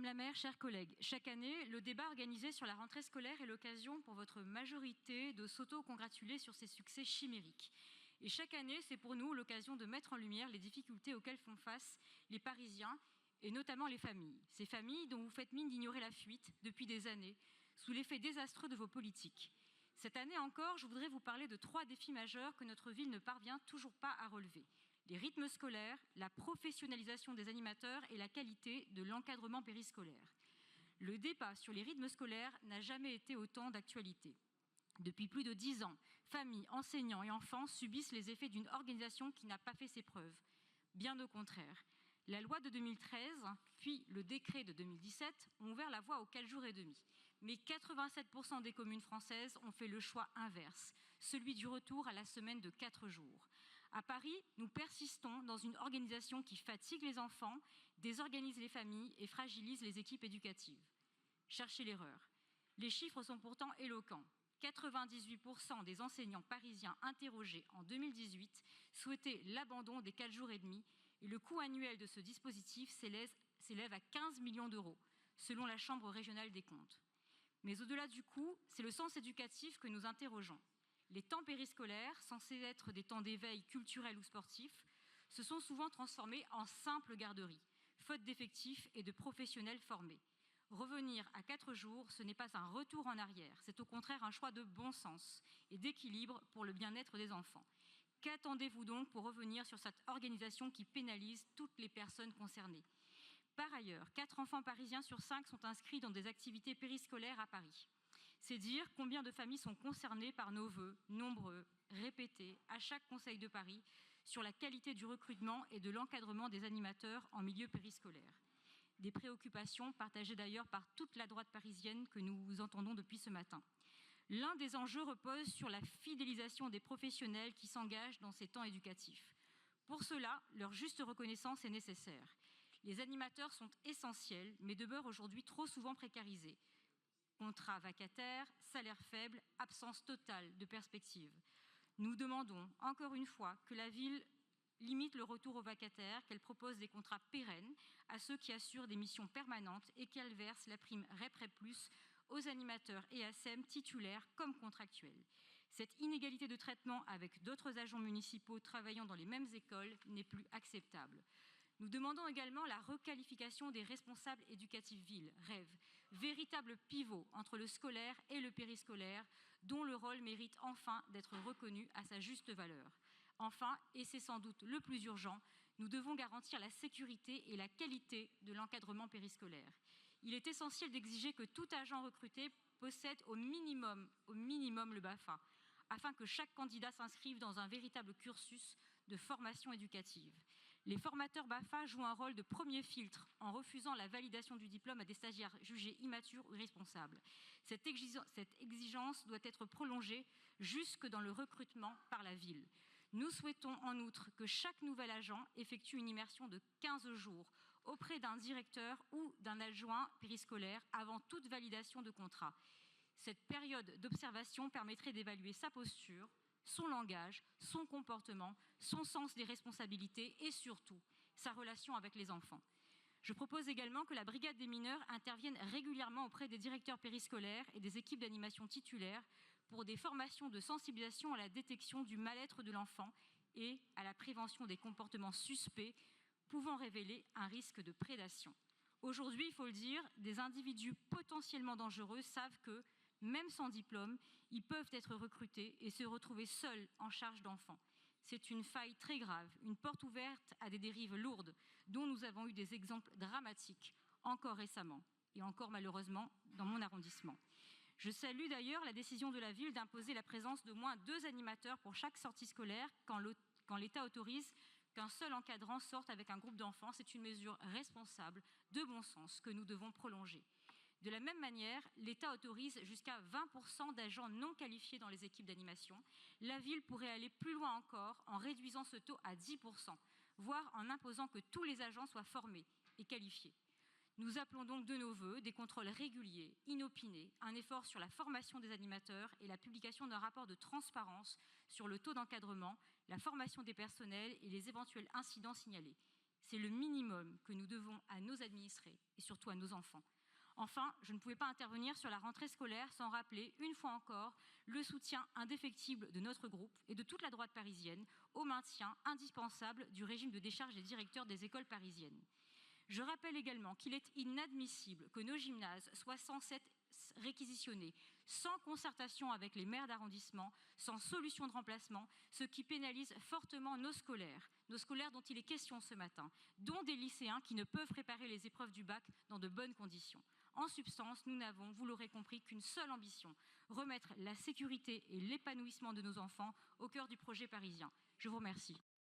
la maire, chers collègues, chaque année, le débat organisé sur la rentrée scolaire est l'occasion pour votre majorité de s'auto-congratuler sur ses succès chimériques. Et chaque année, c'est pour nous l'occasion de mettre en lumière les difficultés auxquelles font face les Parisiens et notamment les familles. Ces familles dont vous faites mine d'ignorer la fuite depuis des années, sous l'effet désastreux de vos politiques. Cette année encore, je voudrais vous parler de 3 défis majeurs que notre ville ne parvient toujours pas à relever. Les rythmes scolaires, la professionnalisation des animateurs et la qualité de l'encadrement périscolaire. Le débat sur les rythmes scolaires n'a jamais été autant d'actualité. Depuis plus de 10 ans, familles, enseignants et enfants subissent les effets d'une organisation qui n'a pas fait ses preuves. Bien au contraire. La loi de 2013, puis le décret de 2017 ont ouvert la voie aux 4 jours et demi. Mais 87% des communes françaises ont fait le choix inverse, celui du retour à la semaine de 4 jours. À Paris, nous persistons dans une organisation qui fatigue les enfants, désorganise les familles et fragilise les équipes éducatives. Cherchez l'erreur. Les chiffres sont pourtant éloquents. 98% des enseignants parisiens interrogés en 2018 souhaitaient l'abandon des 4 jours et demi et le coût annuel de ce dispositif s'élève à 15 millions d'euros, selon la Chambre régionale des comptes. Mais au-delà du coût, c'est le sens éducatif que nous interrogeons. Les temps périscolaires, censés être des temps d'éveil culturel ou sportif, se sont souvent transformés en simples garderies, faute d'effectifs et de professionnels formés. Revenir à 4 jours, ce n'est pas un retour en arrière, c'est au contraire un choix de bon sens et d'équilibre pour le bien-être des enfants. Qu'attendez-vous donc pour revenir sur cette organisation qui pénalise toutes les personnes concernées? Par ailleurs, 4 enfants parisiens sur 5 sont inscrits dans des activités périscolaires à Paris. C'est dire combien de familles sont concernées par nos vœux, nombreux, répétés, à chaque Conseil de Paris, sur la qualité du recrutement et de l'encadrement des animateurs en milieu périscolaire. Des préoccupations partagées d'ailleurs par toute la droite parisienne que nous entendons depuis ce matin. L'un des enjeux repose sur la fidélisation des professionnels qui s'engagent dans ces temps éducatifs. Pour cela, leur juste reconnaissance est nécessaire. Les animateurs sont essentiels, mais demeurent aujourd'hui trop souvent précarisés. Contrats vacataires, salaires faibles, absence totale de perspective. Nous demandons, encore une fois, que la ville limite le retour aux vacataires, qu'elle propose des contrats pérennes à ceux qui assurent des missions permanentes et qu'elle verse la prime REP+, aux animateurs et ASEM titulaires comme contractuels. Cette inégalité de traitement avec d'autres agents municipaux travaillant dans les mêmes écoles n'est plus acceptable. Nous demandons également la requalification des responsables éducatifs villes, REV, véritable pivot entre le scolaire et le périscolaire, dont le rôle mérite enfin d'être reconnu à sa juste valeur. Enfin, et c'est sans doute le plus urgent, nous devons garantir la sécurité et la qualité de l'encadrement périscolaire. Il est essentiel d'exiger que tout agent recruté possède au minimum le BAFA, afin que chaque candidat s'inscrive dans un véritable cursus de formation éducative. Les formateurs BAFA jouent un rôle de premier filtre en refusant la validation du diplôme à des stagiaires jugés immatures ou irresponsables. Cette exigence doit être prolongée jusque dans le recrutement par la ville. Nous souhaitons en outre que chaque nouvel agent effectue une immersion de 15 jours auprès d'un directeur ou d'un adjoint périscolaire avant toute validation de contrat. Cette période d'observation permettrait d'évaluer sa posture, son langage, son comportement, son sens des responsabilités et surtout sa relation avec les enfants. Je propose également que la brigade des mineurs intervienne régulièrement auprès des directeurs périscolaires et des équipes d'animation titulaires pour des formations de sensibilisation à la détection du mal-être de l'enfant et à la prévention des comportements suspects pouvant révéler un risque de prédation. Aujourd'hui, il faut le dire, des individus potentiellement dangereux savent que, même sans diplôme, ils peuvent être recrutés et se retrouver seuls en charge d'enfants. C'est une faille très grave, une porte ouverte à des dérives lourdes dont nous avons eu des exemples dramatiques encore récemment et encore malheureusement dans mon arrondissement. Je salue d'ailleurs la décision de la ville d'imposer la présence d'au moins 2 animateurs pour chaque sortie scolaire quand l'État autorise qu'un seul encadrant sorte avec un groupe d'enfants. C'est une mesure responsable, de bon sens, que nous devons prolonger. De la même manière, l'État autorise jusqu'à 20% d'agents non qualifiés dans les équipes d'animation. La ville pourrait aller plus loin encore en réduisant ce taux à 10%, voire en imposant que tous les agents soient formés et qualifiés. Nous appelons donc de nos vœux des contrôles réguliers, inopinés, un effort sur la formation des animateurs et la publication d'un rapport de transparence sur le taux d'encadrement, la formation des personnels et les éventuels incidents signalés. C'est le minimum que nous devons à nos administrés et surtout à nos enfants. Enfin, je ne pouvais pas intervenir sur la rentrée scolaire sans rappeler, une fois encore, le soutien indéfectible de notre groupe et de toute la droite parisienne au maintien indispensable du régime de décharge des directeurs des écoles parisiennes. Je rappelle également qu'il est inadmissible que nos gymnases soient sans cesse réquisitionnés, sans concertation avec les maires d'arrondissement, sans solution de remplacement, ce qui pénalise fortement nos scolaires dont il est question ce matin, dont des lycéens qui ne peuvent préparer les épreuves du bac dans de bonnes conditions. En substance, nous n'avons, vous l'aurez compris, qu'une seule ambition, remettre la sécurité et l'épanouissement de nos enfants au cœur du projet parisien. Je vous remercie.